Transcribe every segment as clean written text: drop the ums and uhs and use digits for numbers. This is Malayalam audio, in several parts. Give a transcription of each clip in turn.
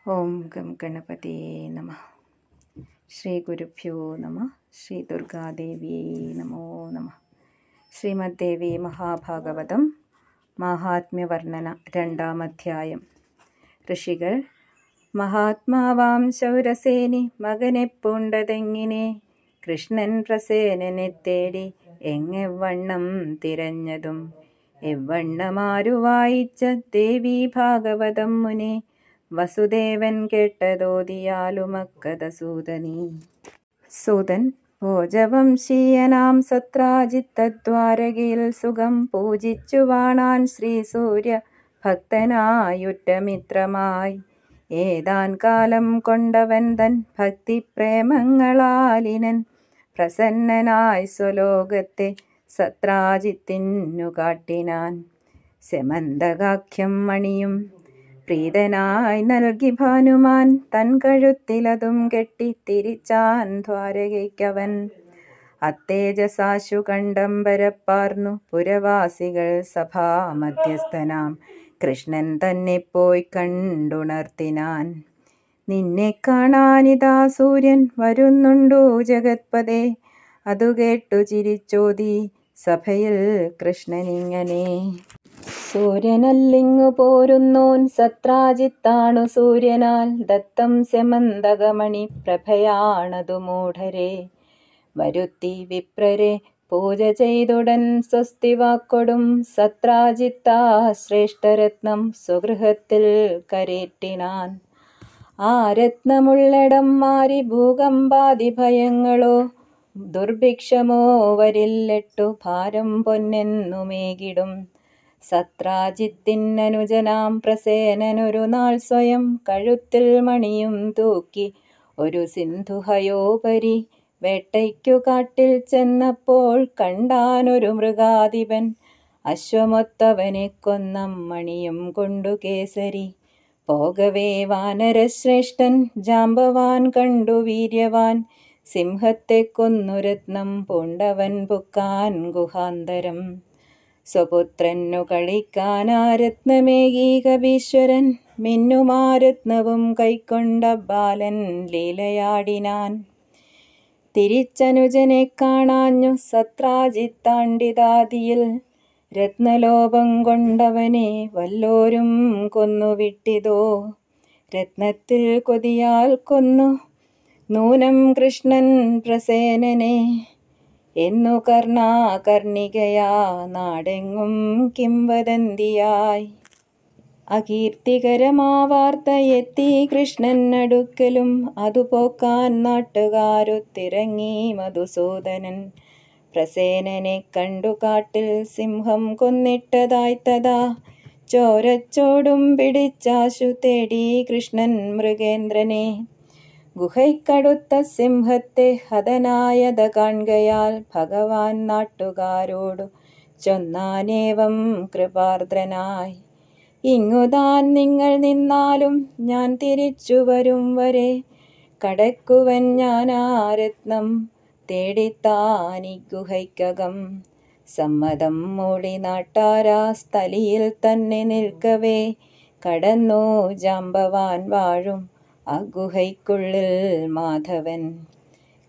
ഓം ഗം ഗണപതിയേ നമഃ. ശ്രീ ഗുരുഭ്യോ നമഃ. ശ്രീ ദുർഗാദേവിയേ നമോ നമഃ. ശ്രീമദ് ദേവി മഹാഭാഗവതം മാഹാത്മ്യവർണ്ണന 2-ാം അധ്യായം. ഋഷികൾ മഹാത്മാവാം ശൗരസേനി മകനെ പൂണ്ടതെങ്ങിനെ കൃഷ്ണൻ പ്രസേനനെ തേടി എങ്ങെവണ്ണം തിരഞ്ഞതും എവ്വണ്ണമാരു വായിച്ച ദേവി ഭാഗവതം മുനെ വസുദേവൻ കേട്ടതോതിയാലുമക്കഥ സൂതനീ. സൂതൻ ഭോജവംശീയനാം സത്രാജിത്തദ്വാരകയിൽ സുഖം പൂജിച്ചു വാണാൻ ശ്രീ സൂര്യ ഭക്തനായുറ്റമിത്രമായി. ഏതാൻ കാലം കൊണ്ടവൻ തൻ ഭക്തിപ്രേമങ്ങളാലിനൻ പ്രസന്നനായി സ്വലോകത്തെ സത്രാജിത്തിനു കാട്ടിനാൻ. സെമന്തകാഖ്യം മണിയും പ്രീതനായി നൽകി ഭാനുമാൻ തൻ കഴുത്തിലതും കെട്ടി തിരിച്ചാൻ ദ്വാരകയ്ക്കവൻ. അത്തേജസാശു കണ്ടംബരപ്പാർന്നു പുരവാസികൾ സഭാമധ്യസ്ഥനാം കൃഷ്ണൻ തന്നെ പോയി കണ്ടുണർത്തിനാൻ. നിന്നെ കാണാനിതാ സൂര്യൻ വരുന്നുണ്ടു ജഗത്പദേ. അതു കേട്ടു ചിരിച്ചോതി സഭയിൽ കൃഷ്ണനിങ്ങനെ. സൂര്യനല്ലിങ്ങു പോരുന്നോൻ സത്രാജിത്താണു സൂര്യനാൽ ദത്തം സെമന്തകമണി പ്രഭയാണതു മൂഢരെ. വരുത്തി വിപ്രരെ പൂജ ചെയ്തുടൻ സ്വസ്തി വാക്കൊടും സത്രാജിത്താ ശ്രേഷ്ഠരത്നം സ്വഗൃഹത്തിൽ കരേറ്റിനാൻ. ആ രത്നമുള്ളിടം മാറി ഭൂകമ്പാദി ഭയങ്ങളോ ദുർഭിക്ഷമോ വരില്ലെട്ടു ഭാരം പൊന്നെന്നുമേകിടും. സത്രാജിത്തിനനുജനാം പ്രസേനനൊരു നാൾ സ്വയം കഴുത്തിൽ മണിയും തൂക്കി ഒരു സിന്ധുഹയോപരി വേട്ടയ്ക്കു കാട്ടിൽ ചെന്നപ്പോൾ കണ്ടാനൊരു മൃഗാധിപൻ അശ്വമൊത്തവനെ കൊന്നം മണിയും കൊണ്ടു കേസരി. പോകവേ വാനരശ്രേഷ്ഠൻ ജാമ്പവാൻ കണ്ടു വീര്യവാൻ സിംഹത്തെ കൊന്നു രത്നം പൂണ്ടവൻ പുക്കാൻ ഗുഹാന്തരം. സ്വപുത്രനു കളിക്കാനാ രത്നമേകി കവീശ്വരൻ മിന്നുമാരത്നവും കൈക്കൊണ്ട ബാലൻ ലീലയാടിനാൻ. തിരിച്ചനുജനെ കാണാഞ്ഞു സത്രാജിത്താണ്ടിതാദിയിൽ രത്നലോപം കൊണ്ടവനെ വല്ലോരും കൊന്നുവിട്ടിതോ. രത്നത്തിൽ കൊതിയാൽ കൊന്നു നൂനം കൃഷ്ണൻ പ്രസേനനെ എന്നു കർണാകർണികയാ നാടെങ്ങും കിംവദന്തിയായി. അകീർത്തികരമാ വാർത്തയെത്തി കൃഷ്ണൻ അടുക്കലും അതു പോക്കാൻ നാട്ടുകാരൊത്തിറങ്ങി മധുസൂദനൻ. പ്രസേനനെ കണ്ടു കാട്ടിൽ സിംഹം കൊന്നിട്ടതായ്തഥാ ചോരച്ചോടും പിടിച്ചാശു തേടി കൃഷ്ണൻ മൃഗേന്ദ്രനെ. ഗുഹയ്ക്കടുത്ത സിംഹത്തെ ഹതനായത കാൺകയാൽ ഭഗവാൻ നാട്ടുകാരോടു ചൊന്നാനേവം കൃപാർദ്രനായി. ഇങ്ങുതാൻ നിങ്ങൾ നിന്നാലും ഞാൻ തിരിച്ചു വരും വരെ കടക്കുവൻ ഞാനാ രത്നം തേടിത്താനി ഗുഹയ്ക്കകം. സമ്മതം മൂളി നാട്ടാരാ സ്ഥലിയിൽ തന്നെ നിൽക്കവേ കടന്നു ജാമ്പവാൻ വാഴും ആ ഗുഹയ്ക്കുള്ളിൽ മാധവൻ.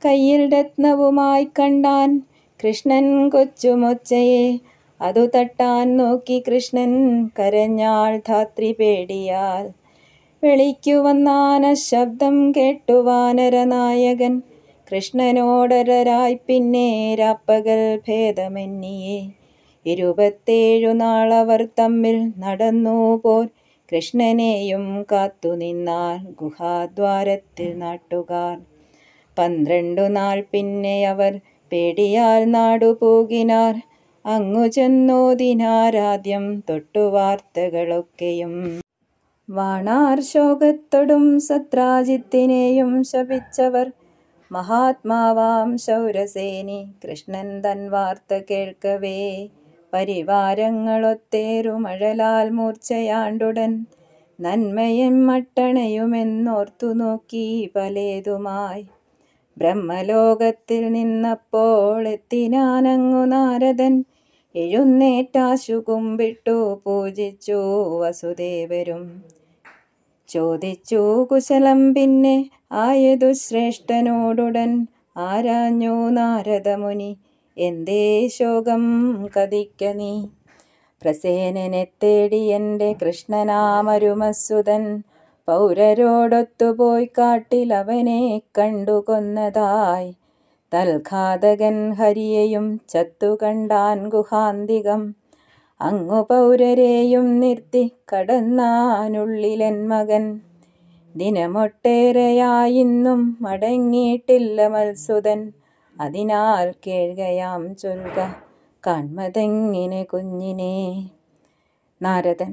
കയ്യിൽ രത്നവുമായി കണ്ടാൻ കൃഷ്ണൻ കൊച്ചുമൊച്ചയെ. അതു തട്ടാൻ നോക്കി കൃഷ്ണൻ കരഞ്ഞാൾ ധാത്രി പേടിയാൽ. വെളിക്കു വന്നാന ശബ്ദം കേട്ടു വാനരനായകൻ കൃഷ്ണനോടരായി പിന്നെ രാപ്പകൽ ഭേദമെന്നിയെ. 27 നാളവർ തമ്മിൽ നടന്നു പോർ കൃഷ്ണനെയും കാത്തുനിന്നാർ ഗുഹാദ്വാരത്തിൽ നാട്ടുകാർ. 12 നാൾ പിന്നെ അവർ പേടിയാൽ നാടുപോകിനാർ. അങ്ങു ചെന്നോതിനാരാദ്യം തൊട്ടു വാർത്തകളൊക്കെയും. വാണാർ ശോകത്തൊടും സത്രാജിത്തിനെയും ശപിച്ചവർ. മഹാത്മാവാം ശൗരസേനി കൃഷ്ണൻ തൻ വാർത്ത കേൾക്കവേ പരിവാരങ്ങളൊത്തേറുമഴലാൽ മൂർച്ചയാണ്ടുടൻ നന്മയും മട്ടണയുമെന്നോർത്തു നോക്കി പലേതുമായി. ബ്രഹ്മലോകത്തിൽ നിന്നപ്പോൾ എത്തിനാനങ്ങു നാരദൻ. എഴുന്നേറ്റാശു കുമ്പിട്ടു പൂജിച്ചു വസുദേവരും. ചോദിച്ചു കുശലം പിന്നെ ആയതു ശ്രേഷ്ഠനോടുടൻ ആരാഞ്ഞു നാരദമുനി, എന്തേ ശോകം കഥിക്ക നീ? പ്രസേനനെ തേടി എൻ്റെ കൃഷ്ണനാമരുമസുതൻ പൗരരോടൊത്തുപോയി കാട്ടിൽ അവനെ കണ്ടു കൊന്നതായി. തൽഘാതകൻ ഹരിയെയും ചത്തു കണ്ടാൻ ഗുഹാന്തികം. അങ്ങു പൗരരെയും നിർത്തി കടന്നാനുള്ളിലൻ മകൻ. ദിനമൊട്ടേറെയായിന്നും മടങ്ങിയിട്ടില്ല മത്സുതൻ. അതിനാൽ കേൾകയാം ചൊൽക കാൺമതെങ്ങിനെ കുഞ്ഞിനെ. നാരദൻ,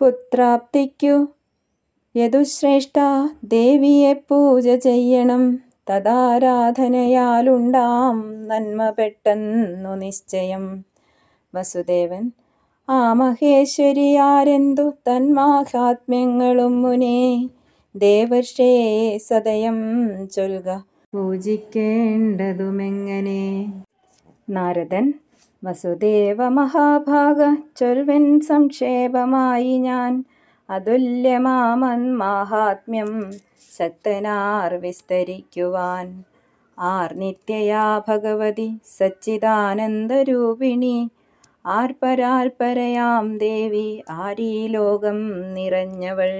പുത്രാപ്തിക്കു യദുശ്രേഷ്ഠ ദേവിയെ പൂജ ചെയ്യണം. തദാരാധനയാലുണ്ടാം നന്മ പെട്ടെന്നു നിശ്ചയം. വസുദേവൻ, ആ മഹേശ്വരി ആരെന്തു തന്മാഹാത്മ്യങ്ങളും മുനേ. ദേവർഷേ സദയം ചൊൽക പൂജിക്കേണ്ടതുമെങ്ങനെ? നാരദൻ, വസുദേവ മഹാഭാഗ ചൊൽവൻ സംക്ഷേപമായി ഞാൻ. അതുല്യമാമന്മാഹാത്മ്യം ശക്തനാർ വിസ്തരിക്കുവാൻ. ആർ നിത്യയാ ഭഗവതി സച്ചിദാനന്ദരൂപിണി. ആർപരാൽപരയാം ദേവി ആരീ ലോകം നിറഞ്ഞവൾ.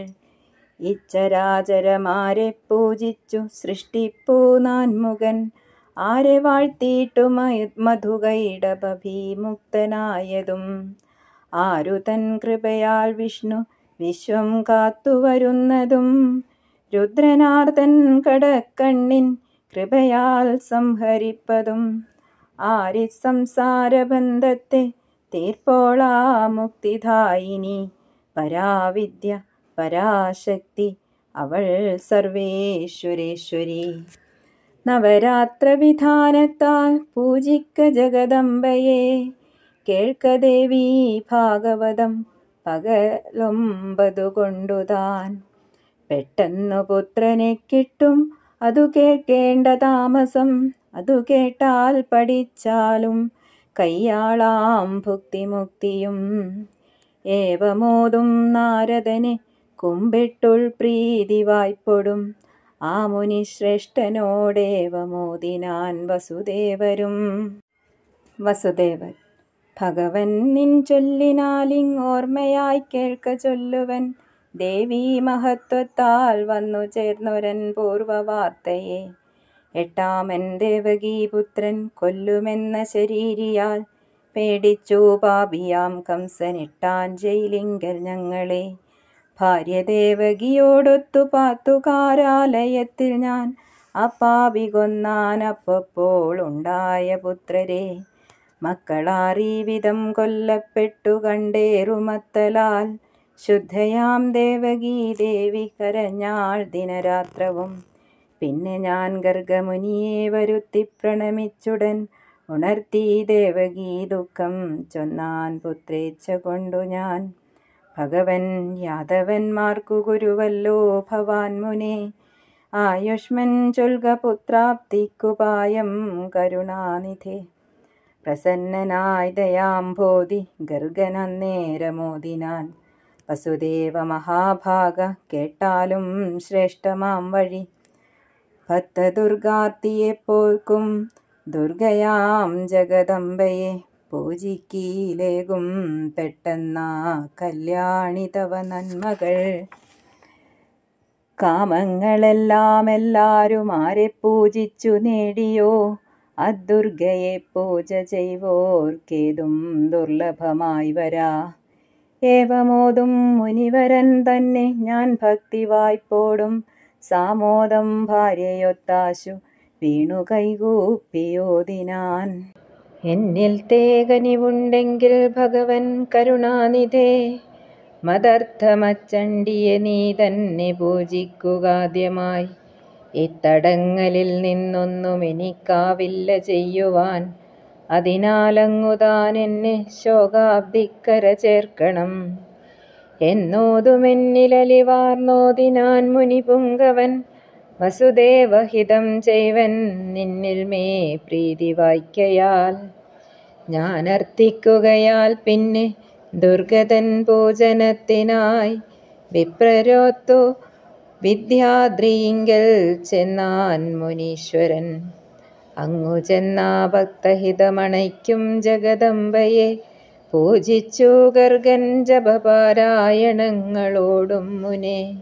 ഇച്ചരാചരമാരെ പൂജിച്ചു സൃഷ്ടിപ്പൂ നാൻമുഖൻ. ആരെ വാഴ്ത്തിയിട്ടു മധുകൈടഭീമുക്തനായതും. ആരു തൻ കൃപയാൽ വിഷ്ണു വിശ്വം കാത്തുവരുന്നതും. രുദ്രനാർദൻ കടക്കണ്ണിൻ കൃപയാൽ സംഹരിപ്പതും. ആരി സംസാരബന്ധത്തെ തീർപ്പോളാ മുക്തിദായിനി. പരാവിദ്യ പരാശക്തി അവൾ സർവേശ്വരേശ്വരി. നവരാത്രവിധാനത്താൽ പൂജിക്ക ജഗദംബയെ. കേൾക്ക ദേവീ ഭാഗവതം പകലൊമ്പതു കൊണ്ടുതാൻ. പെട്ടെന്നു പുത്രനെ കിട്ടും അതു കേൾക്കേണ്ട താമസം. അതു കേട്ടാൽ പഠിച്ചാലും കയ്യാളാം ഭുക്തിമുക്തിയും. ഏവമോതും നാരദനെ കുമ്പിട്ടുൾ പ്രീതി വായ്പൊടും. ആ മുനി ശ്രേഷ്ഠനോടേവമോദിനാൻ വസുദേവരും. വസുദേവൻ, ഭഗവൻ നിൻ ചൊല്ലിനാലിങ്ങോർമ്മയായി കേൾക്ക ചൊല്ലുവൻ. ദേവീ മഹത്വത്താൽ വന്നു ചേർന്നൊരൻ പൂർവവാർത്തയെ. എട്ടാമൻ ദേവകീപുത്രൻ കൊല്ലുമെന്ന ശരീരിയാൽ പേടിച്ചു പാപിയാം കംസനിട്ടാൻ ജയിലിങ്കൽ ഞങ്ങളെ. ഭാര്യ ദേവകിയോടൊത്തു പാത്തുകാരാലയത്തിൽ ഞാൻ. ആ പാപി കൊന്നാൻ അപ്പോൾ ഉണ്ടായ പുത്രരെ. മക്കളാറീ വിധം കൊല്ലപ്പെട്ടു കണ്ടേറുമത്തലാൽ. ശുദ്ധയാം ദേവകീ ദേവി കരഞ്ഞാൾ ദിനരാത്രവും. പിന്നെ ഞാൻ ഗർഗമുനിയെ വരുത്തി പ്രണമിച്ചുടൻ ഉണർത്തി ദേവകീ ദുഃഖം ചൊന്നാൻ പുത്രേച്ഛ കൊണ്ടു ഞാൻ. ഭഗവൻ യാദവന്മാർക്കു ഗുരുവല്ലോ ഭവാൻ മുനേ. ആയുഷ്മൻ ചൊൽക പുത്രാപ്തിക്കുപായം കരുണാനിധേ. പ്രസന്നനായി ദയാംഭോധി ഗർഗനന്നേരമോദിനാൻ. വസുദേവ മഹാഭാഗ കേട്ടാലും ശ്രേഷ്ഠമാം വഴി. ഭക്തദുർഗാർത്തിയെ പോൽക്കും ദുർഗയാം ജഗദംബയെ. പൂജിക്കീലേകും പെട്ടെന്നാ കല്യാണി തവ നന്മകൾ. കാമങ്ങളെല്ലാം എല്ലാരും ആരെ പൂജിച്ചു നേടിയോ. അദുർഗയെ പൂജ ചെയ്വോർക്കേതും ദുർലഭമായി വരാ. ഏവമോതും മുനിവരൻ തന്നെ ഞാൻ ഭക്തി വായ്പോടും. സാമോദം ഭാര്യയൊത്താശു വീണു കൈകൂപ്പിയോദിനാൻ. എന്നിൽ തേകനിവുണ്ടെങ്കിൽ ഭഗവൻ കരുണാനിധേ. മദർത്ഥമച്ചണ്ടിയെ നീ തന്നെ പൂജിക്കുകാദ്യമായി. ഇത്തടങ്ങലിൽ നിന്നൊന്നും എനിക്കാവില്ല ചെയ്യുവാൻ. അതിനാലങ്ങുതാൻ എന്നെ ശോകാബ്ദിക്കര ചേർക്കണം. എന്നോതുമെന്നിലലിവാർന്നോദിനാൻ മുനിപുങ്കവൻ. വസുദേവഹിതം ചെയ്വൻ നിന്നിൽ മേ പ്രീതി വായ്ക്കയാൽ. ഞാനർത്ഥിക്കുകയാൽ പിന്നെ ദുർഗതൻ പൂജനത്തിനായി. വിപ്രരോത്തു വിദ്യാദ്രിയിങ്കൽ ചെന്നാൻ മുനീശ്വരൻ. അങ്ങു ചെന്നാ ഭക്തഹിതമണയ്ക്കും ജഗദംബയെ പൂജിച്ചു ഗർഗൻ ജപപാരായണങ്ങളോടും മുനെ.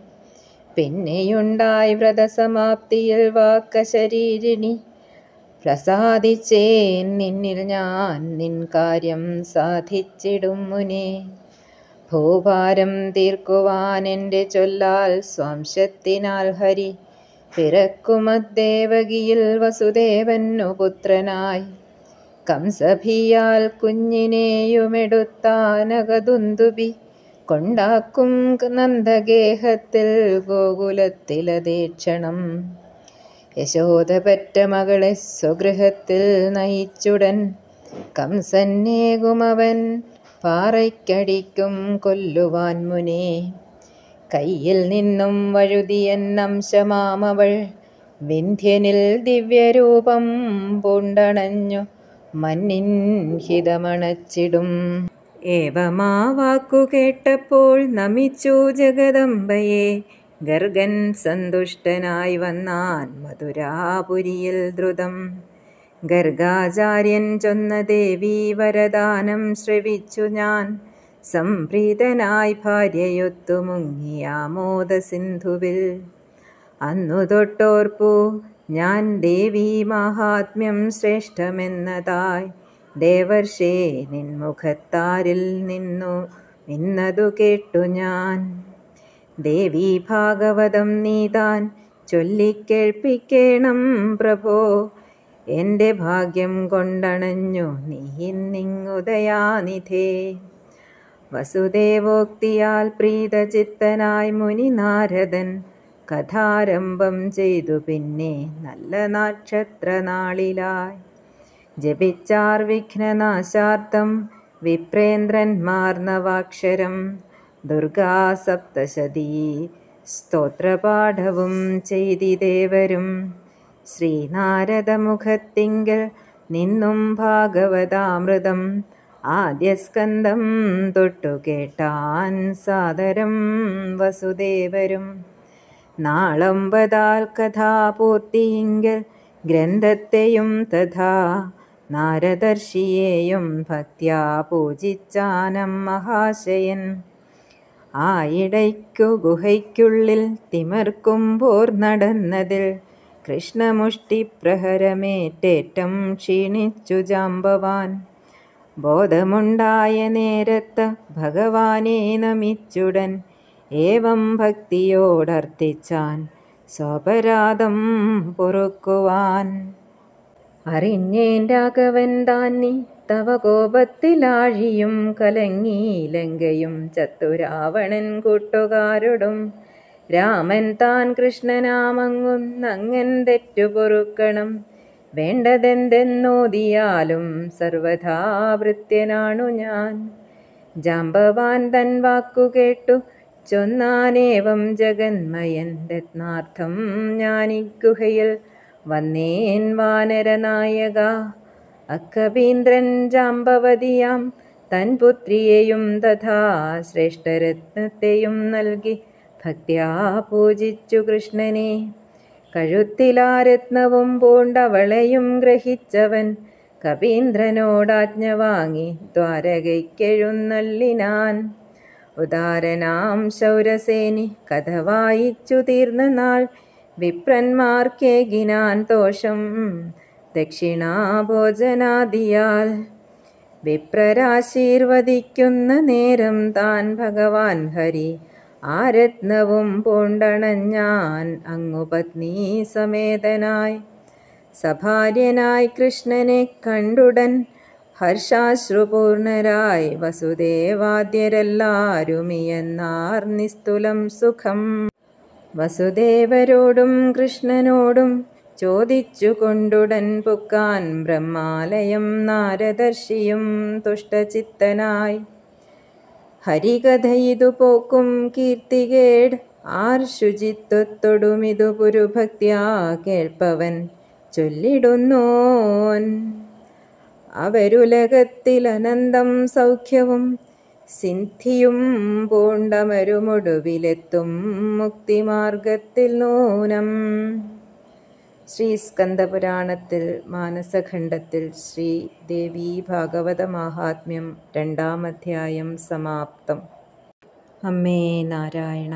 പിന്നെയുണ്ടായി വ്രതസമാപ്തിയിൽ വാക്കശരീരിണി. പ്രസാദിച്ചേൻ നിന്നിൽ ഞാൻ നിൻ കാര്യം സാധിച്ചിടും മുനെ. ഭൂഭാരം തീർക്കുവാൻ എൻ്റെ ചൊല്ലാൽ സ്വാംശത്തിനാൽ ഹരി പിറക്കുമദ്ദേവകിയിൽ വസുദേവനു പുത്രനായി. കംസഭിയാൽ കുഞ്ഞിനെയുമെടുത്താനകദുന്ദുബി കൊണ്ടാക്കും നന്ദഗേഹത്തിൽ ഗോകുലത്തിലതേക്ഷണം. യശോദ പെറ്റ മകളെ സ്വഗൃഹത്തിൽ നയിച്ചുടൻ കംസന്നേകുമവൻ പാറയ്ക്കടിക്കും കൊല്ലുവാൻ മുനെ. കയ്യിൽ നിന്നും വഴുതിയൻ അംശമാമവൾ വിന്ധ്യനിൽ ദിവ്യരൂപം പൂണ്ടണഞ്ഞു മന്നിൻ ഹിതമണച്ചിടും. ഏവമാ വാക്കു കേട്ടപ്പോൾ നമിച്ചു ജഗദംബയെ. ഗർഗൻ സന്തുഷ്ടനായി വന്നാൻ മധുരാപുരിയിൽ ദ്രുതം. ഗർഗാചാര്യൻ ചൊന്ന ദേവീ വരദാനം ശ്രവിച്ചു ഞാൻ. സംപ്രീതനായി ഭാര്യയൊത്തു മുങ്ങിയാമോദ സിന്ധുവിൽ. അന്നു തൊട്ടോർപ്പു ഞാൻ ദേവീ മാഹാത്മ്യം ശ്രേഷ്ഠമെന്നതായി. ദേവർഷേ നിൻമുഖത്താരിൽ നിന്നു ഇന്നതു കേട്ടു ഞാൻ. ദേവീ ഭാഗവതം നീതാൻ ചൊല്ലിക്കേൾപ്പിക്കേണം പ്രഭോ. എൻ്റെ ഭാഗ്യം കൊണ്ടണഞ്ഞു നീ ഇന്നിങ്ങുദയാനിധേ. വസുദേവോക്തിയാൽ പ്രീതചിത്തനായി മുനി നാരദൻ കഥാരംഭം ചെയ്തു. പിന്നെ നല്ല നക്ഷത്രനാളിലായി ജപിച്ചാർ വിഘ്നനാശാർത്ഥം വിപ്രേന്ദ്രന്മാർ നവാക്ഷരം. ദുർഗാ സപ്തശതീ സ്തോത്രപാഠവും ചെയ്തിദേവരും. ശ്രീനാരദമുഖത്തിങ്കൽ നിന്നും ഭാഗവതാമൃതം ആദ്യസ്കന്ധം തൊട്ടു കേട്ടാൻ സാദരം വസുദേവരും. നാളൊമ്പതാൽ കഥാപൂർത്തിയിങ്കൽ ഗ്രന്ഥത്തെയും തഥാ നാരദർഷിയെയും ഭക്ത്യാ പൂജിച്ചാനം മഹാശയൻ. ആയിടയ്ക്കു ഗുഹയ്ക്കുള്ളിൽ തിമിർക്കുമ്പോർ നടന്നതിൽ കൃഷ്ണമുഷ്ടിപ്രഹരമേറ്റേറ്റം ക്ഷീണിച്ചു ജാമ്പവാൻ. ബോധമുണ്ടായ നേരത്ത് ഭഗവാനെ നമിച്ചുടൻ ഏവം ഭക്തിയോടർത്ഥിച്ചാൻ സ്വപരാധം പൊറുക്കുവാൻ. അറിഞ്ഞേൻ രാഘവൻ താന്നി തവ കോപത്തിലാഴിയും കലങ്ങി ലങ്കയും ചത്തു രാവണൻ കൂട്ടുകാരോടും. രാമൻ താൻ കൃഷ്ണനാമങ്ങുന്നങ്ങൻ തെറ്റു പൊറുക്കണം. വേണ്ടതെന്തെന്നോദിയാലും സർവഥാ ഭൃത്യനാണു ഞാൻ. ജാമ്പവാൻ തൻ വാക്കു കേട്ടു ചൊന്നാനേവം ജഗന്മയൻ. രത്നാർത്ഥം ഞാനിഗുഹയിൽ വന്നേൻ വാനരനായക. അക്കവീന്ദ്രൻ ജാമ്പവതിയാം തൻ പുത്രിയെയും തഥാ ശ്രേഷ്ഠരത്നത്തെയും നൽകി ഭക്ത്യാ പൂജിച്ചു കൃഷ്ണനെ. കഴുത്തിലാരത്നവും പൂണ്ടവളെയും ഗ്രഹിച്ചവൻ കവീന്ദ്രനോടാജ്ഞ വാങ്ങി ദ്വാരകയ്ക്കെഴുന്നള്ളിനാൻ. ഉദാരനാം ശൗരസേനി കഥ വായിച്ചു തീർന്ന നാൾ വിപ്രന്മാർക്കേകിനാൻ ദോഷം ദക്ഷിണാഭോജനാദിയാൽ. വിപ്രരാശീർവദിക്കുന്ന നേരം താൻ ഭഗവാൻ ഹരി ആരത്നവും പൂണ്ടണഞ്ഞാൻ അങ്ങു പത്നീ സമേതനായി. സഭാര്യനായി കൃഷ്ണനെ കണ്ടുടൻ ഹർഷാശ്രുപൂർണരായി വസുദേവാദ്യരെല്ലാരുമിയെന്നാർ നിസ്തുലം സുഖം. വസുദേവരോടും കൃഷ്ണനോടും ചോദിച്ചു കൊണ്ടുടൻ പുക്കാൻ ബ്രഹ്മാലയം നാരദർഷിയും തുഷ്ടചിത്തനായി. ഹരികഥയിതു പോക്കും കീർത്തികേട് ആർ ശുചിത്വത്തൊടുമിതു പുരുഭക്ത്യാ കേൾപ്പവൻ ചൊല്ലിടുന്നോൻ. അവരുലകത്തിൽ അനന്തം സൗഖ്യവും സിദ്ധിയും പൂണ്ടമരുമൊടുവിലെത്തും മുക്തിമാർഗത്തിൽ നൂനം. ശ്രീ സ്കന്ദപുരാണത്തിൽ മാനസഖണ്ഡത്തിൽ ശ്രീ ദേവീ ഭാഗവത മാഹാത്മ്യം 2-ാം അധ്യായം സമാപ്തം. അമ്മേ നാരായണ.